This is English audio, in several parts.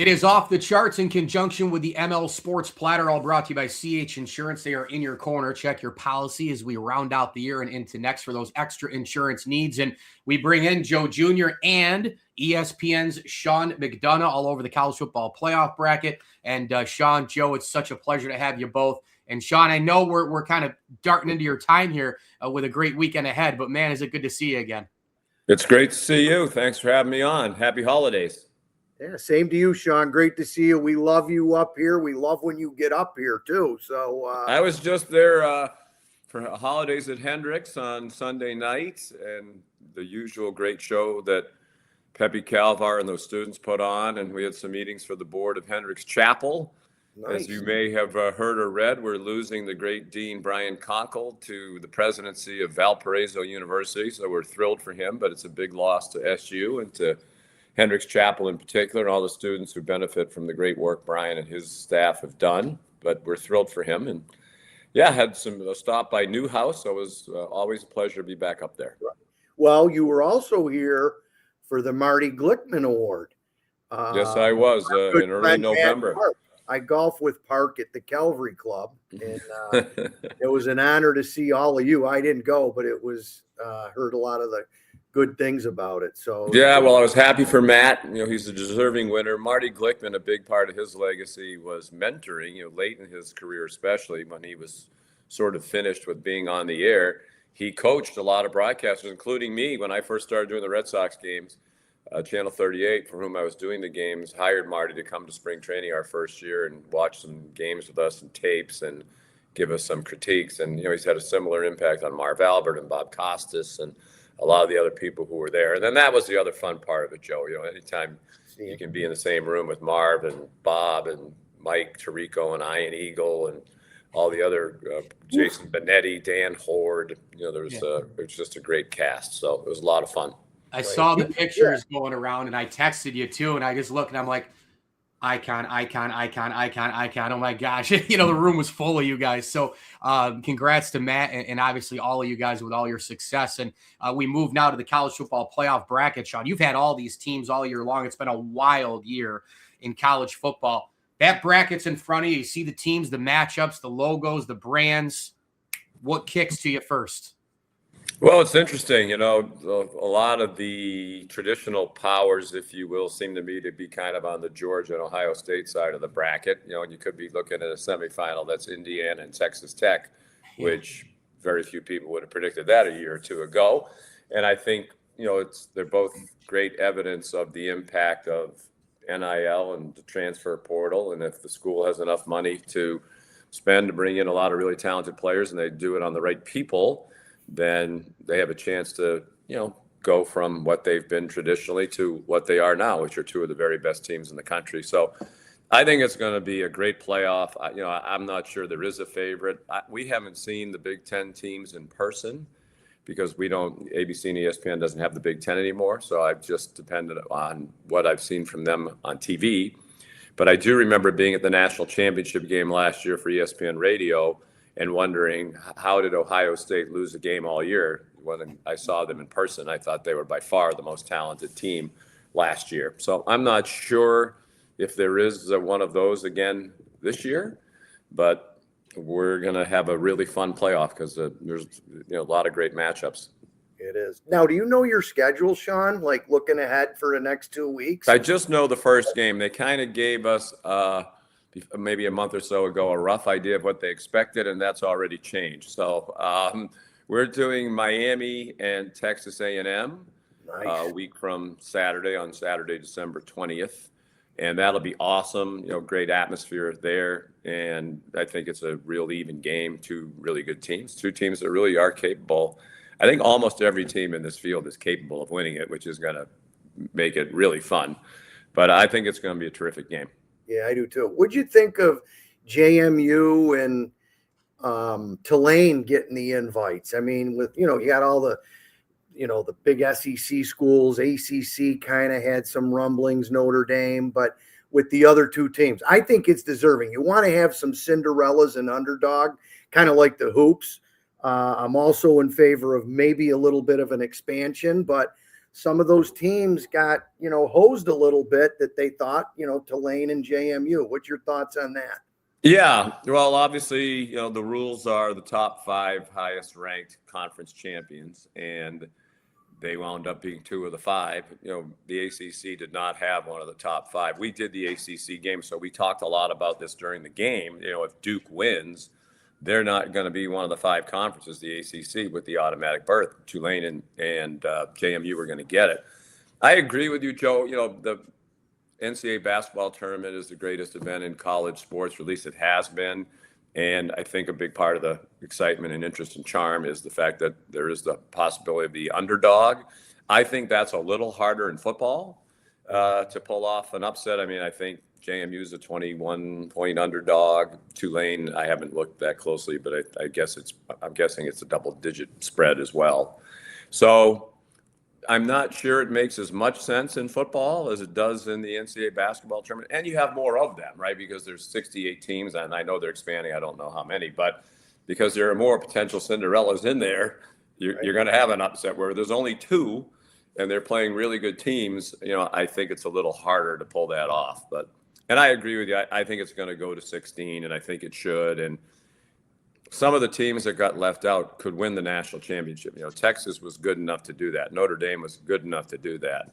It is off the charts in conjunction with the ML Sports Platter, all brought to you by CH Insurance. They are in your corner. Check your policy as we round out the year and into next for those extra insurance needs. And we bring in Joe Jr. and ESPN's Sean McDonough all over the college football playoff bracket. And Sean, Joe, it's such a pleasure to have you both. And Sean, I know we're kind of darting into your time here with a great weekend ahead, but man, is it good to see you again. It's great to see you. Thanks for having me on. Happy holidays. Yeah, same to you, Sean. Great to see you. We love you up here. We love when you get up here, too. So I was just there for holidays at Hendricks on Sunday night, and the usual great show that Pepe Calvar and those students put on, and we had some meetings for the board of Hendricks Chapel. Nice. As you may have heard or read, we're losing the great Dean Brian Conkle to the presidency of Valparaiso University, so we're thrilled for him, but it's a big loss to SU and to Hendricks Chapel in particular, and all the students who benefit from the great work Brian and his staff have done. But we're thrilled for him. And yeah, had a stop by Newhouse. So it was always a pleasure to be back up there. Well, you were also here for the Marty Glickman Award. Yes, I was in early November. I golf with Park at the Calvary Club, and it was an honor to see all of you. I didn't go, but it was heard a lot of the good things about it. So yeah, well, I was happy for Matt. You know, he's a deserving winner. Marty Glickman, a big part of his legacy was mentoring, you know, late in his career, especially when he was sort of finished with being on the air. He coached a lot of broadcasters, including me, when I first started doing the Red Sox games. Channel 38, for whom I was doing the games, hired Marty to come to spring training our first year and watch some games with us and tapes and give us some critiques. And, you know, he's had a similar impact on Marv Albert and Bob Costas and a lot of the other people who were there. And then that was the other fun part of it, Joe. You know, anytime you can be in the same room with Marv and Bob and Mike Tirico and Ian Eagle and all the other Jason Benetti, Dan Horde, you know, it was just a great cast. So it was a lot of fun. I saw the pictures going around, and I texted you too, and I just looked, and I'm like, icon. Oh my gosh. You know, the room was full of you guys. So congrats to Matt and obviously all of you guys with all your success. And we move now to the college football playoff bracket, Sean. You've had all these teams all year long. It's been a wild year in college football. That bracket's in front of you. You see the teams, the matchups, the logos, the brands. What kicks to you first? Well, it's interesting, you know, a lot of the traditional powers, if you will, seem to me to be kind of on the Georgia and Ohio State side of the bracket, you know, and you could be looking at a semifinal that's Indiana and Texas Tech, which very few people would have predicted that a year or two ago. And I think, you know, they're both great evidence of the impact of NIL and the transfer portal. And if the school has enough money to spend to bring in a lot of really talented players and they do it on the right people, then they have a chance to, you know, go from what they've been traditionally to what they are now, which are two of the very best teams in the country. So I think it's going to be a great playoff. You know, I'm not sure there is a favorite. We haven't seen the Big Ten teams in person because ABC and ESPN doesn't have the Big Ten anymore. So I've just depended on what I've seen from them on TV. But I do remember being at the national championship game last year for ESPN Radio and wondering, how did Ohio State lose a game all year? When I saw them in person, I thought they were by far the most talented team last year. So I'm not sure if there is one of those again this year, but we're going to have a really fun playoff because there's a lot of great matchups. It is. Now, do you know your schedule, Sean, like looking ahead for the next 2 weeks? I just know the first game. They kind of gave us maybe a month or so ago a rough idea of what they expected, and that's already changed. So we're doing Miami and Texas A&M a week from Saturday, on Saturday, December 20th. And that'll be awesome. You know, great atmosphere there. And I think it's a real even game. Two really good teams, two teams that really are capable. I think almost every team in this field is capable of winning it, which is going to make it really fun. But I think it's going to be a terrific game. Yeah, I do too. What'd you think of JMU and Tulane getting the invites? I mean, with, you know, you got all the, you know, the big SEC schools, ACC kind of had some rumblings, Notre Dame, but with the other two teams, I think it's deserving. You want to have some Cinderellas and underdog, kind of like the hoops. I'm also in favor of maybe a little bit of an expansion, but some of those teams got, hosed a little bit that they thought, Tulane and JMU. What's your thoughts on that? Yeah, well, obviously, the rules are the top 5 highest ranked conference champions, and they wound up being 2 of the 5. The ACC did not have one of the top 5. We did the ACC game, so we talked a lot about this during the game. If Duke wins, they're not going to be one of the 5 conferences, the ACC, with the automatic berth. Tulane and JMU were going to get it. I agree with you, Joe. The NCAA basketball tournament is the greatest event in college sports, or at least it has been. And I think a big part of the excitement and interest and charm is the fact that there is the possibility of the underdog. I think that's a little harder in football to pull off an upset. I mean, I think JMU is a 21-point underdog. Tulane, I haven't looked that closely, but I'm guessing it's a double-digit spread as well. So I'm not sure it makes as much sense in football as it does in the NCAA basketball tournament. And you have more of them, right? Because there's 68 teams, and I know they're expanding. I don't know how many, but because there are more potential Cinderellas in there, you're going to have an upset where there's only 2 and they're playing really good teams. I think it's a little harder to pull that off. And I agree with you. I think it's going to go to 16, and I think it should. And some of the teams that got left out could win the national championship. Texas was good enough to do that. Notre Dame was good enough to do that.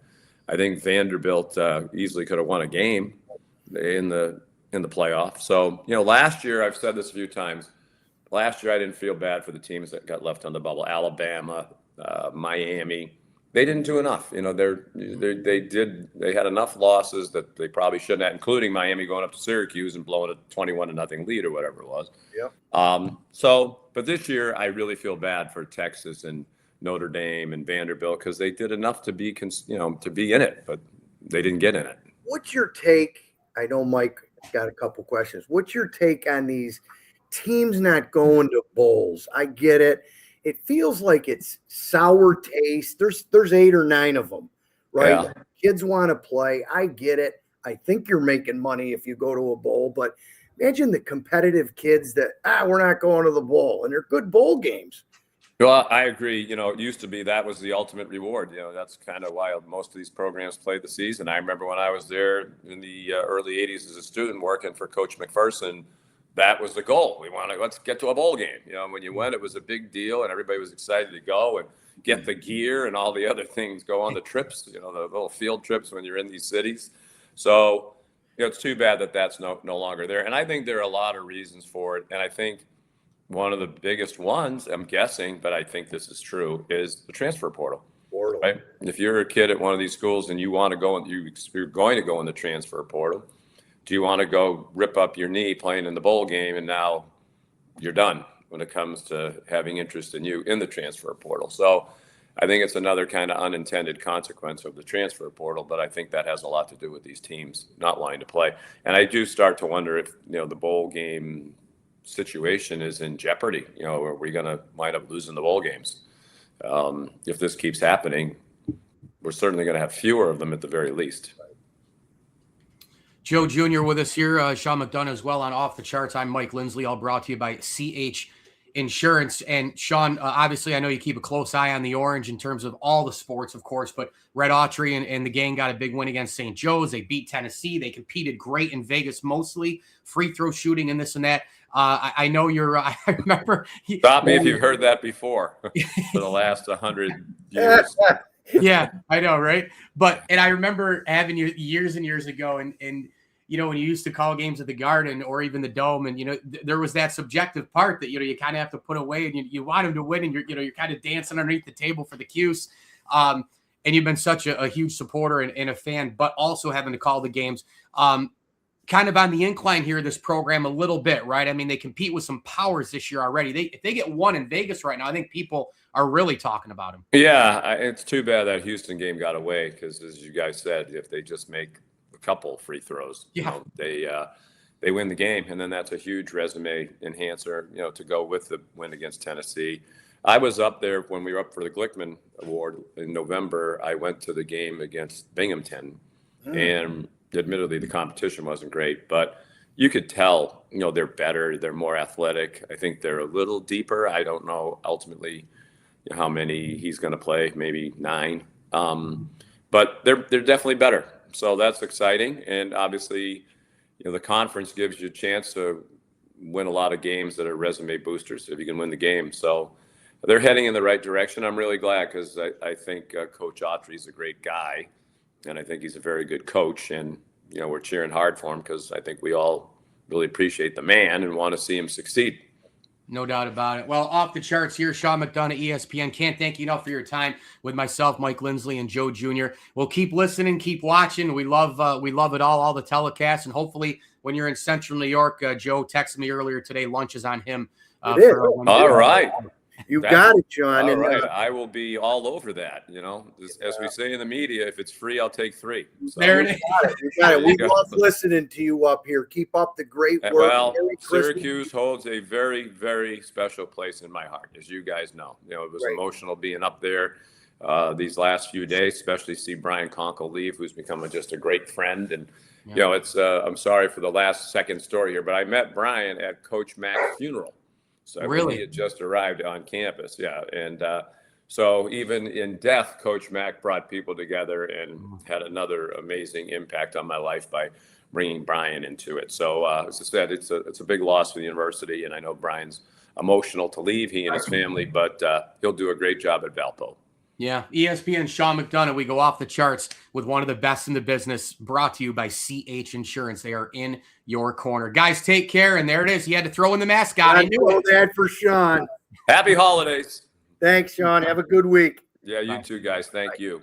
I think Vanderbilt easily could have won a game in the playoff. So, last year, I've said this a few times, last year I didn't feel bad for the teams that got left on the bubble. Alabama, Miami, they didn't do enough. They had enough losses that they probably shouldn't have, including Miami going up to Syracuse and blowing a 21-0 lead or whatever it was. Yep. But this year I really feel bad for Texas and Notre Dame and Vanderbilt because they did enough to be in it, but they didn't get in it. What's your take? I know Mike got a couple questions. What's your take on these teams not going to bowls? I get it. It feels like it's sour taste. There's 8 or 9 of them, right? Yeah. Kids want to play. I get it. I think you're making money if you go to a bowl, but imagine the competitive kids that, we're not going to the bowl, and they're good bowl games. Well, I agree. It used to be that was the ultimate reward. That's kind of why most of these programs played the season. I remember when I was there in the early 80s as a student working for Coach McPherson, that was the goal. Let's get to a bowl game. When you went, it was a big deal, and everybody was excited to go and get the gear and all the other things, go on the trips, the little field trips when you're in these cities. So, it's too bad that that's no longer there. And I think there are a lot of reasons for it. And I think one of the biggest ones, I'm guessing, but I think this is true, is the transfer portal. Right? If you're a kid at one of these schools and you want to go, you're going to go in the transfer portal, do you want to go rip up your knee playing in the bowl game and now you're done when it comes to having interest in you in the transfer portal? So I think it's another kind of unintended consequence of the transfer portal, but I think that has a lot to do with these teams not wanting to play. And I do start to wonder if, the bowl game situation is in jeopardy. Are we going to wind up losing the bowl games? If this keeps happening, we're certainly going to have fewer of them at the very least. Joe Jr. with us here, Sean McDonough as well on Off the Charts. I'm Mike Lindsley, all brought to you by CH Insurance. And Sean, obviously, I know you keep a close eye on the Orange in terms of all the sports, of course, but Red Autry and the gang got a big win against St. Joe's. They beat Tennessee. They competed great in Vegas, mostly free throw shooting and this and that. I know you're, I remember. Stop me if you've heard that before for the last 100 years. Yeah, I know, right? And I remember having you years and years ago, and when you used to call games at the Garden or even the Dome, and there was that subjective part that you kind of have to put away, and you want them to win, and you're kind of dancing underneath the table for the cues. And you've been such a huge supporter and a fan, but also having to call the games. Kind of on the incline here, this program a little bit, right? I mean, they compete with some powers this year already. If they get one in Vegas right now, I think people are really talking about them. Yeah, it's too bad that Houston game got away because, as you guys said, if they just make a couple free throws, they win the game, and then that's a huge resume enhancer, to go with the win against Tennessee. I was up there when we were up for the Glickman Award in November. I went to the game against Binghamton, and admittedly, the competition wasn't great, but you could tell, they're better, they're more athletic. I think they're a little deeper. I don't know ultimately how many he's going to play, maybe 9. But they're definitely better. So that's exciting. And obviously, the conference gives you a chance to win a lot of games that are resume boosters if you can win the game. So they're heading in the right direction. I'm really glad because I think Coach Autry's a great guy, and I think he's a very good coach. And, we're cheering hard for him because I think we all really appreciate the man and want to see him succeed. No doubt about it. Well, off the charts here, Sean McDonough, ESPN. Can't thank you enough for your time with myself, Mike Lindsley, and Joe Jr. We'll keep listening, keep watching. We love it all the telecasts, and hopefully when you're in Central New York, Joe texted me earlier today. Lunch is on him. All right. You got it, John. All right. I will be all over that. As we say in the media, if it's free, I'll take 3. So. There it is. You got it. We love listening to you up here. Keep up the great work. Well, Syracuse holds a very, very special place in my heart, as you guys know. It was emotional being up there these last few days, especially see Brian Conkle leave, who's become just a great friend. And, it's I'm sorry for the last second story here, but I met Brian at Coach Mack's funeral. So really? He had just arrived on campus, yeah. And so even in death, Coach Mack brought people together and had another amazing impact on my life by bringing Brian into it. So as I said, it's a big loss for the university, and I know Brian's emotional to leave, he and his family, but he'll do a great job at Valpo. Yeah, ESPN, Sean McDonough. We go off the charts with one of the best in the business, brought to you by CH Insurance. They are in your corner. Guys, take care. And there it is. You had to throw in the mascot. I knew that for Sean. Happy holidays. Thanks, Sean. Have a good week. Yeah, you too, guys. Thank you.